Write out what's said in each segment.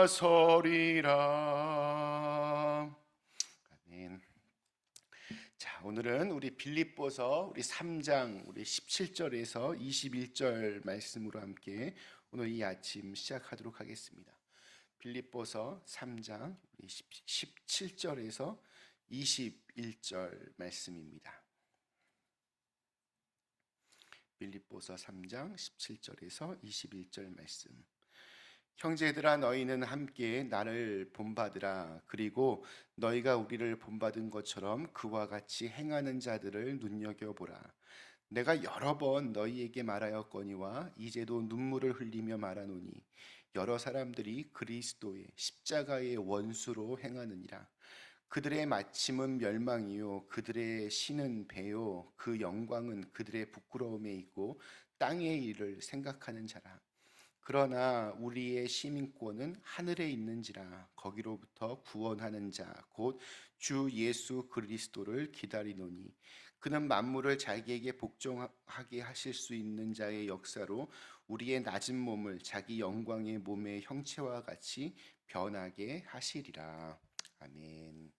나서리라. 아멘. 자, 오늘은 우리 빌립보서 우리 3장 우리 17절에서 21절 말씀으로 함께 오늘 이 아침 시작하도록 하겠습니다. 빌립보서 3장 우리 17절에서 21절 말씀입니다. 빌립보서 3장 17절에서 21절 말씀. 형제들아, 너희는 함께 나를 본받으라. 그리고 너희가 우리를 본받은 것처럼 그와 같이 행하는 자들을 눈여겨보라. 내가 여러 번 너희에게 말하였거니와 이제도 눈물을 흘리며 말하노니 여러 사람들이 그리스도의 십자가의 원수로 행하느니라. 그들의 마침은 멸망이요 그들의 신은 배요 그 영광은 그들의 부끄러움에 있고 땅의 일을 생각하는 자라. 그러나 우리의 시민권은 하늘에 있는지라. 거기로부터 구원하는 자 곧 주 예수 그리스도를 기다리노니 그는 만물을 자기에게 복종하게 하실 수 있는 자의 역사로 우리의 낮은 몸을 자기 영광의 몸의 형체와 같이 변하게 하시리라. 아멘.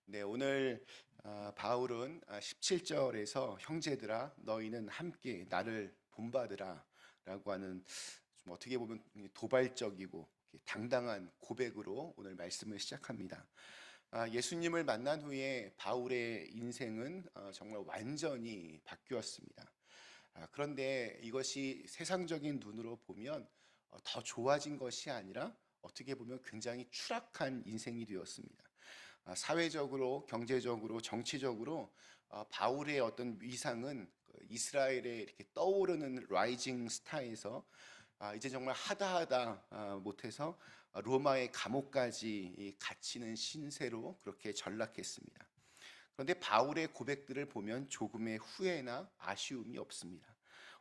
네, 오늘 바울은 17절에서 형제들아 너희는 함께 나를 본받으라 라고 하는 좀 어떻게 보면 도발적이고 당당한 고백으로 오늘 말씀을 시작합니다. 예수님을 만난 후에 바울의 인생은 정말 완전히 바뀌었습니다. 그런데 이것이 세상적인 눈으로 보면 더 좋아진 것이 아니라 어떻게 보면 굉장히 추락한 인생이 되었습니다. 사회적으로, 경제적으로, 정치적으로 바울의 어떤 위상은 이스라엘에 이렇게 떠오르는 라이징 스타에서 이제 정말 하다 못해서 로마의 감옥까지 갇히는 신세로 그렇게 전락했습니다. 그런데 바울의 고백들을 보면 조금의 후회나 아쉬움이 없습니다.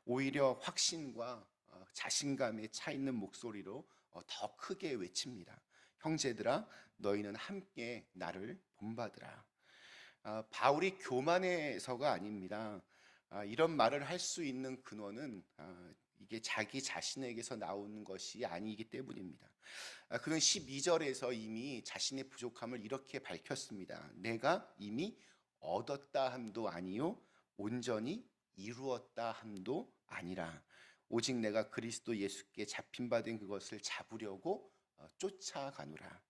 오히려 확신과 자신감에 차 있는 목소리로 더 크게 외칩니다. 형제들아, 너희는 함께 나를 본받으라. 바울이 교만해서가 아닙니다. 이런 말을 할 수 있는 근원은 이게 자기 자신에게서 나오는 것이 아니기 때문입니다. 그는 12절에서 이미 자신의 부족함을 이렇게 밝혔습니다. 내가 이미 얻었다 함도 아니요 온전히 이루었다 함도 아니라 오직 내가 그리스도 예수께 잡힌 바 된 그것을 잡으려고 쫓아가노라.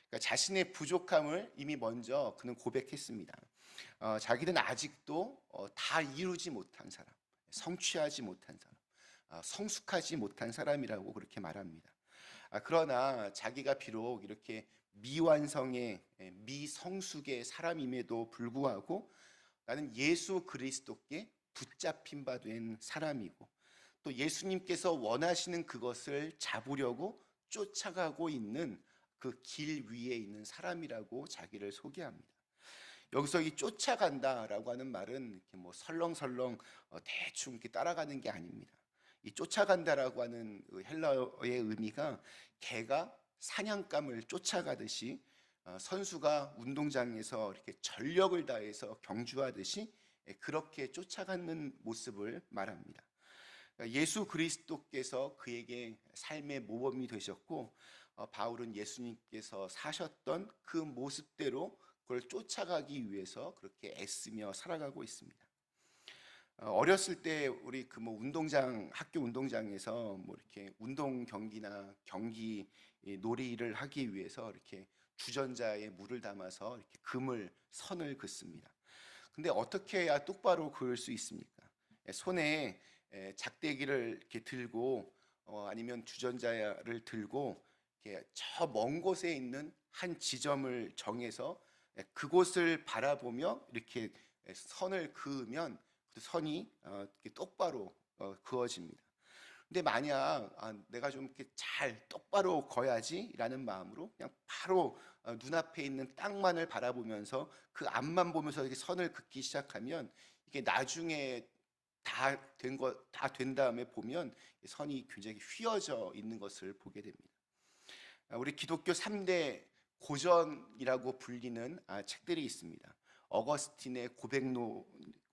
그러니까 자신의 부족함을 이미 먼저 그는 고백했습니다. 자기는 아직도 다 이루지 못한 사람, 성취하지 못한 사람, 성숙하지 못한 사람이라고 그렇게 말합니다. 그러나 자기가 비록 이렇게 미완성의 미성숙의 사람임에도 불구하고 나는 예수 그리스도께 붙잡힌 바 된 사람이고 또 예수님께서 원하시는 그것을 잡으려고 쫓아가고 있는 그 길 위에 있는 사람이라고 자기를 소개합니다. 여기서 이 쫓아간다라고 하는 말은 이렇게 뭐 설렁설렁 대충 이렇게 따라가는 게 아닙니다. 이 쫓아간다라고 하는 헬라어의 의미가 개가 사냥감을 쫓아가듯이 선수가 운동장에서 이렇게 전력을 다해서 경주하듯이 그렇게 쫓아가는 모습을 말합니다. 예수 그리스도께서 그에게 삶의 모범이 되셨고 바울은 예수님께서 사셨던 그 모습대로 그걸 쫓아가기 위해서 그렇게 애쓰며 살아가고 있습니다. 어렸을 때 우리 그 뭐 운동장 학교 운동장에서 뭐 이렇게 운동 경기나 경기 놀이를 하기 위해서 이렇게 주전자에 물을 담아서 이렇게 선을 긋습니다. 근데 어떻게 해야 똑바로 그을 수 있습니까? 손에 작대기를 이렇게 들고 아니면 주전자를 들고 이렇게 저 먼 곳에 있는 한 지점을 정해서 그곳을 바라보며 이렇게 선을 그으면 그 선이 이렇게 똑바로 그어집니다. 근데 만약 내가 좀 이렇게 잘 똑바로 그어야지라는 마음으로 그냥 바로 눈앞에 있는 땅만을 바라보면서 그 앞만 보면서 이렇게 선을 긋기 시작하면 이게 나중에 다 된 다음에 보면 선이 굉장히 휘어져 있는 것을 보게 됩니다. 우리 기독교 3대 고전이라고 불리는 책들이 있습니다. 어거스틴의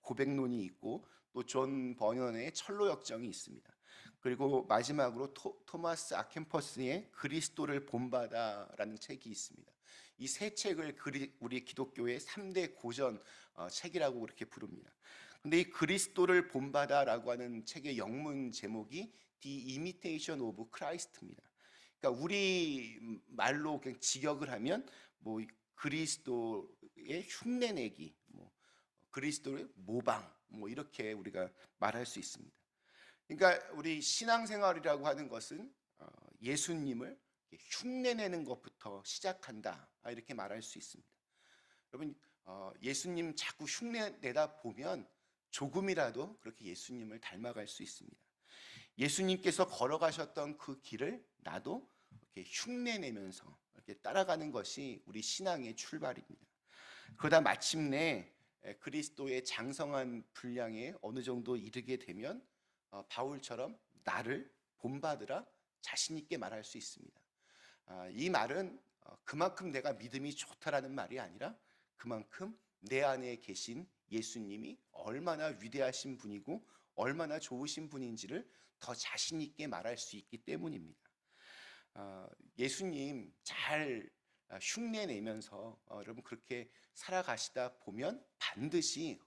고백론이 있고 또 존 버넌의 철로역정이 있습니다. 그리고 마지막으로 토마스 아켄퍼스의 그리스도를 본받아라는 책이 있습니다. 이 세 책을 우리 기독교의 3대 고전 책이라고 그렇게 부릅니다. 근데 이 그리스도를 본받아라고 하는 책의 영문 제목이 The Imitation of Christ입니다. 그러니까 우리 말로 그냥 직역을 하면 뭐 그리스도의 흉내내기, 뭐 그리스도의 모방, 뭐 이렇게 우리가 말할 수 있습니다. 그러니까 우리 신앙생활이라고 하는 것은 예수님을 흉내내는 것부터 시작한다, 이렇게 말할 수 있습니다. 여러분, 예수님 자꾸 흉내내다 보면 조금이라도 그렇게 예수님을 닮아갈 수 있습니다. 예수님께서 걸어가셨던 그 길을 나도 이렇게 흉내내면서 이렇게 따라가는 것이 우리 신앙의 출발입니다. 그러다 마침내 그리스도의 장성한 분량에 어느 정도 이르게 되면 바울처럼 나를 본받으라 자신 있게 말할 수 있습니다. 이 말은 그만큼 내가 믿음이 좋다라는 말이 아니라 그만큼 내 안에 계신 예수님이 얼마나 위대하신 분이고 얼마나 좋으신 분인지를 더 자신 있게 말할 수 있기 때문입니다. 예수님 잘 흉내내면서 여러분 그렇게 살아가시다 보면 반드시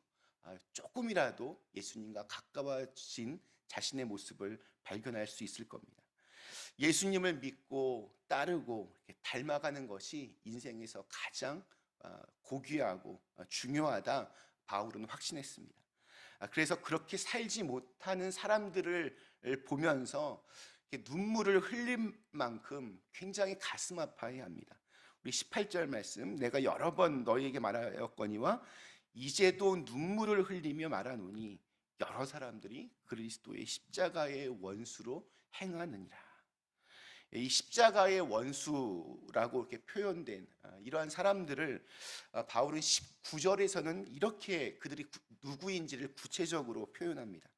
조금이라도 예수님과 가까워진 자신의 모습을 발견할 수 있을 겁니다. 예수님을 믿고 따르고 닮아가는 것이 인생에서 가장 고귀하고 중요하다, 바울은 확신했습니다. 그래서 그렇게 살지 못하는 사람들을 보면서 눈물을 흘릴 만큼 굉장히 가슴 아파해 합니다. 우리 18절 말씀, 내가 여러 번 너희에게 말하였거니와 이제도 눈물을 흘리며 말하노니 여러 사람들이 그리스도의 십자가의 원수로 행하느니라. 이 십자가의 원수라고 이렇게 표현된 이러한 사람들을 바울은 19절에서는 이렇게 그들이 누구인지를 구체적으로 표현합니다.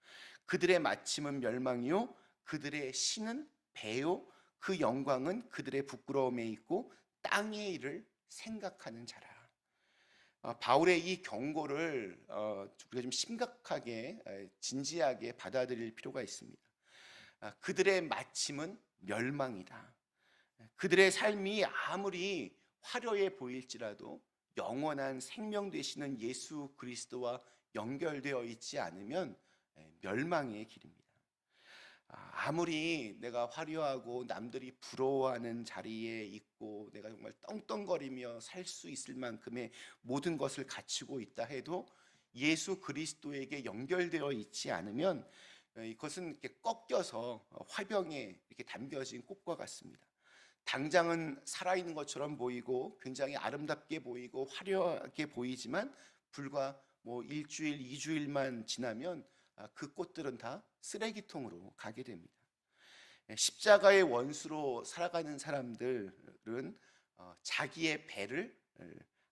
그들의 마침은 멸망이요 그들의 신은 배요 그 영광은 그들의 부끄러움에 있고 땅의 일을 생각하는 자라. 바울의 이 경고를 우리가 좀 심각하게 진지하게 받아들일 필요가 있습니다. 그들의 마침은 멸망이다. 그들의 삶이 아무리 화려해 보일지라도 영원한 생명 되시는 예수 그리스도와 연결되어 있지 않으면 멸망의 길입니다. 아무리 내가 화려하고 남들이 부러워하는 자리에 있고 내가 정말 떵떵거리며 살 수 있을 만큼의 모든 것을 갖추고 있다 해도 예수 그리스도에게 연결되어 있지 않으면 이것은 이렇게 꺾여서 화병에 이렇게 담겨진 꽃과 같습니다. 당장은 살아있는 것처럼 보이고 굉장히 아름답게 보이고 화려하게 보이지만 불과 뭐 일주일, 2주일만 지나면 그 꽃들은 다 쓰레기통으로 가게 됩니다. 십자가의 원수로 살아가는 사람들은 자기의 배를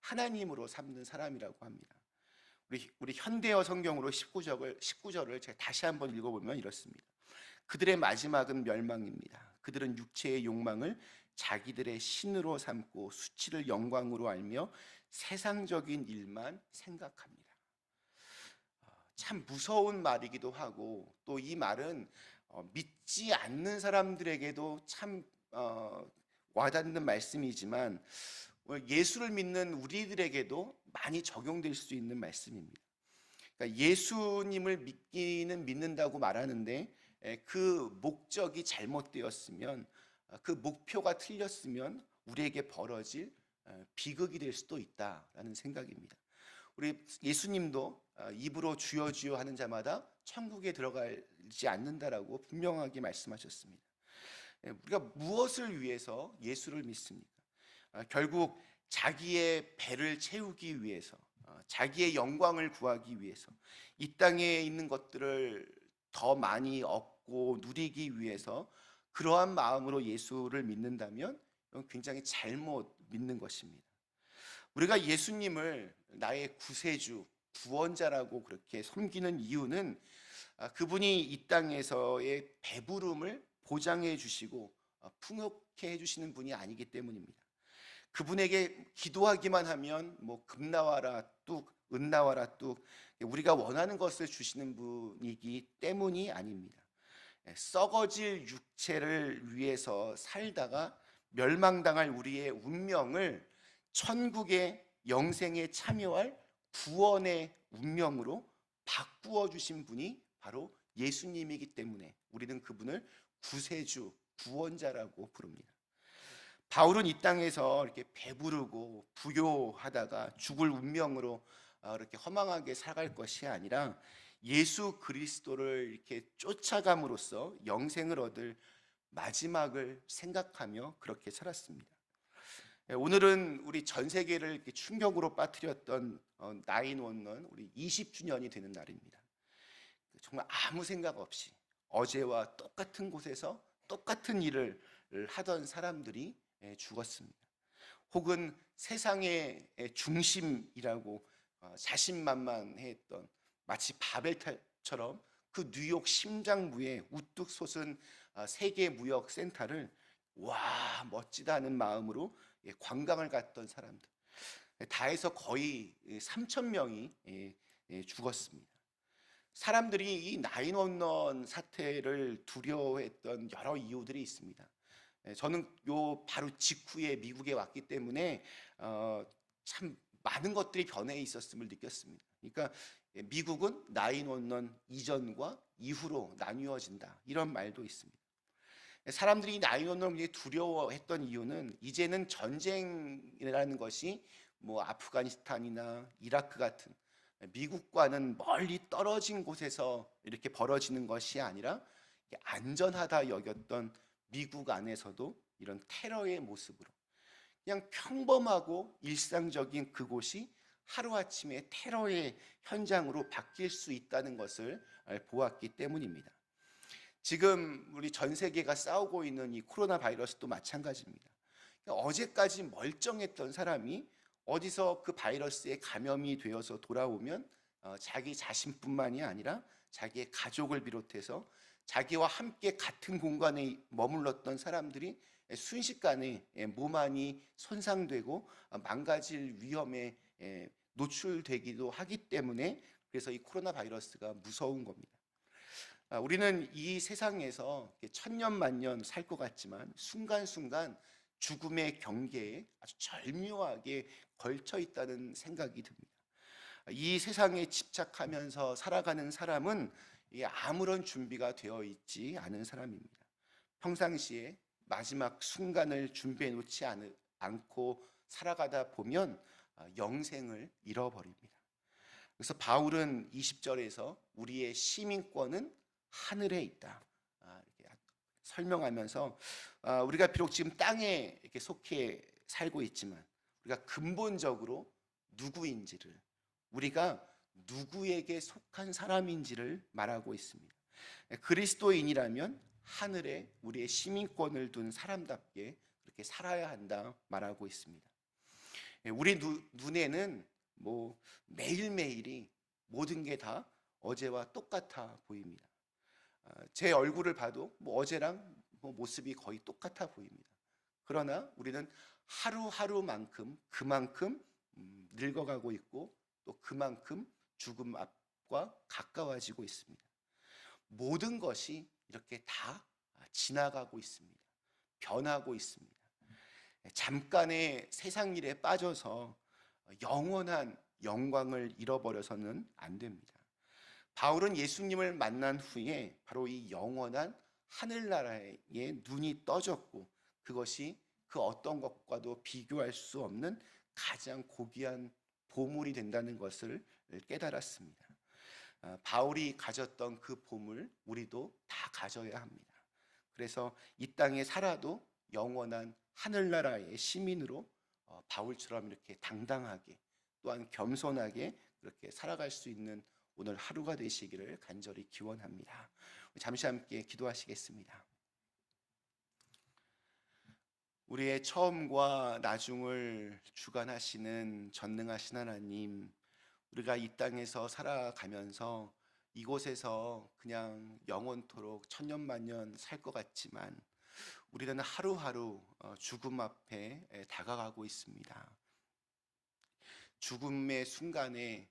하나님으로 삼는 사람이라고 합니다. 우리 현대어 성경으로 19절을 제가 다시 한번 읽어보면 이렇습니다. 그들의 마지막은 멸망입니다. 그들은 육체의 욕망을 자기들의 신으로 삼고 수치를 영광으로 알며 세상적인 일만 생각합니다. 참 무서운 말이기도 하고 또 이 말은 믿지 않는 사람들에게도 참 와닿는 말씀이지만 예수를 믿는 우리들에게도 많이 적용될 수 있는 말씀입니다. 그러니까 예수님을 믿는다고 말하는데 그 목적이 잘못되었으면, 그 목표가 틀렸으면 우리에게 벌어질 비극이 될 수도 있다라는 생각입니다. 우리 예수님도 입으로 주여 주여 하는 자마다 천국에 들어가지 않는다라고 분명하게 말씀하셨습니다. 우리가 무엇을 위해서 예수를 믿습니까? 결국 자기의 배를 채우기 위해서, 자기의 영광을 구하기 위해서, 이 땅에 있는 것들을 더 많이 얻고 누리기 위해서 그러한 마음으로 예수를 믿는다면 굉장히 잘못 믿는 것입니다. 우리가 예수님을 나의 구세주, 구원자라고 그렇게 섬기는 이유는 그분이 이 땅에서의 배부름을 보장해 주시고 풍요케 해 주시는 분이 아니기 때문입니다. 그분에게 기도하기만 하면 뭐 금 나와라 뚝, 은 나와라 뚝, 우리가 원하는 것을 주시는 분이기 때문이 아닙니다. 썩어질 육체를 위해서 살다가 멸망당할 우리의 운명을 천국의 영생에 참여할 구원의 운명으로 바꾸어 주신 분이 바로 예수님이기 때문에 우리는 그분을 구세주, 구원자라고 부릅니다. 바울은 이 땅에서 이렇게 배부르고 부요하다가 죽을 운명으로 이렇게 허망하게 살아갈 것이 아니라 예수 그리스도를 이렇게 쫓아감으로써 영생을 얻을 마지막을 생각하며 그렇게 살았습니다. 오늘은 우리 전 세계를 이렇게 충격으로 빠뜨렸던 9/11 우리 20주년이 되는 날입니다. 정말 아무 생각 없이 어제와 똑같은 곳에서 똑같은 일을 하던 사람들이 죽었습니다. 혹은 세상의 중심이라고 자신만만했던 마치 바벨탑처럼 그 뉴욕 심장부에 우뚝 솟은 세계 무역 센터를 와 멋지다 하는 마음으로 관광을 갔던 사람들 다 해서 거의 3천 명이 죽었습니다. 사람들이 이 9/11 사태를 두려워했던 여러 이유들이 있습니다. 저는 요 바로 직후에 미국에 왔기 때문에 참 많은 것들이 변해 있었음을 느꼈습니다. 그러니까 미국은 9/11 이전과 이후로 나뉘어진다 이런 말도 있습니다. 사람들이 9/11을 두려워했던 이유는 이제는 전쟁이라는 것이 뭐 아프가니스탄이나 이라크 같은 미국과는 멀리 떨어진 곳에서 이렇게 벌어지는 것이 아니라 안전하다 여겼던 미국 안에서도 이런 테러의 모습으로 그냥 평범하고 일상적인 그곳이 하루아침에 테러의 현장으로 바뀔 수 있다는 것을 보았기 때문입니다. 지금 우리 전 세계가 싸우고 있는 이 코로나 바이러스도 마찬가지입니다. 어제까지 멀쩡했던 사람이 어디서 그 바이러스에 감염이 되어서 돌아오면 자기 자신뿐만이 아니라 자기의 가족을 비롯해서 자기와 함께 같은 공간에 머물렀던 사람들이 순식간에 몸 안이 손상되고 망가질 위험에 노출되기도 하기 때문에 그래서 이 코로나 바이러스가 무서운 겁니다. 우리는 이 세상에서 천년 만년 살 것 같지만 순간순간 죽음의 경계에 아주 절묘하게 걸쳐 있다는 생각이 듭니다. 이 세상에 집착하면서 살아가는 사람은 아무런 준비가 되어 있지 않은 사람입니다. 평상시에 마지막 순간을 준비해 놓지 않고 살아가다 보면 영생을 잃어버립니다. 그래서 바울은 20절에서 우리의 시민권은 하늘에 있다 이렇게 설명하면서 우리가 비록 지금 땅에 이렇게 속해 살고 있지만 우리가 근본적으로 누구인지를 우리가 누구에게 속한 사람인지를 말하고 있습니다. 그리스도인이라면 하늘에 우리의 시민권을 둔 사람답게 그렇게 살아야 한다 말하고 있습니다. 우리 눈에는 뭐 매일매일이 모든 게 다 어제와 똑같아 보입니다. 제 얼굴을 봐도 뭐 어제랑 모습이 거의 똑같아 보입니다. 그러나 우리는 하루하루만큼 그만큼 늙어가고 있고 또 그만큼 죽음 앞과 가까워지고 있습니다. 모든 것이 이렇게 다 지나가고 있습니다. 변하고 있습니다. 잠깐의 세상 일에 빠져서 영원한 영광을 잃어버려서는 안 됩니다. 바울은 예수님을 만난 후에 바로 이 영원한 하늘나라에 눈이 떠졌고 그것이 그 어떤 것과도 비교할 수 없는 가장 고귀한 보물이 된다는 것을 깨달았습니다. 바울이 가졌던 그 보물 우리도 다 가져야 합니다. 그래서 이 땅에 살아도 영원한 하늘나라의 시민으로 바울처럼 이렇게 당당하게 또한 겸손하게 그렇게 살아갈 수 있는 오늘 하루가 되시기를 간절히 기원합니다. 잠시 함께 기도하시겠습니다. 우리의 처음과 나중을 주관하시는 전능하신 하나님, 우리가 이 땅에서 살아가면서 이곳에서 그냥 영원토록 천년만년 살 것 같지만 우리는 하루하루 죽음 앞에 다가가고 있습니다. 죽음의 순간에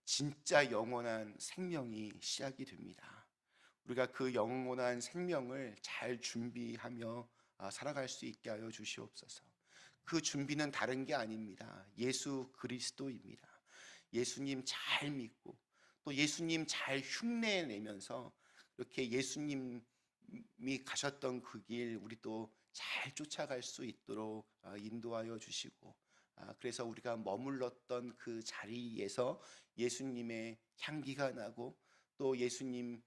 진짜 영원한 생명이 시작이 됩니다. 우리가 그 영원한 생명을 잘 준비하며 살아갈 수 있게 하여 주시옵소서. 그 준비는 다른 게 아닙니다. 예수 그리스도입니다. 예수님 잘 믿고 또 예수님 잘 흉내내면서 이렇게 예수님이 가셨던 그 길 우리 또 잘 쫓아갈 수 있도록 인도하여 주시고, 그래서 우리가 머물렀던 그 자리에서 예수님의 향기가 나고 또 예수님이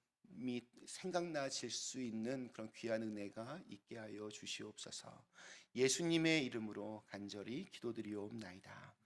생각나실 수 있는 그런 귀한 은혜가 있게 하여 주시옵소서. 예수님의 이름으로 간절히 기도드리옵나이다.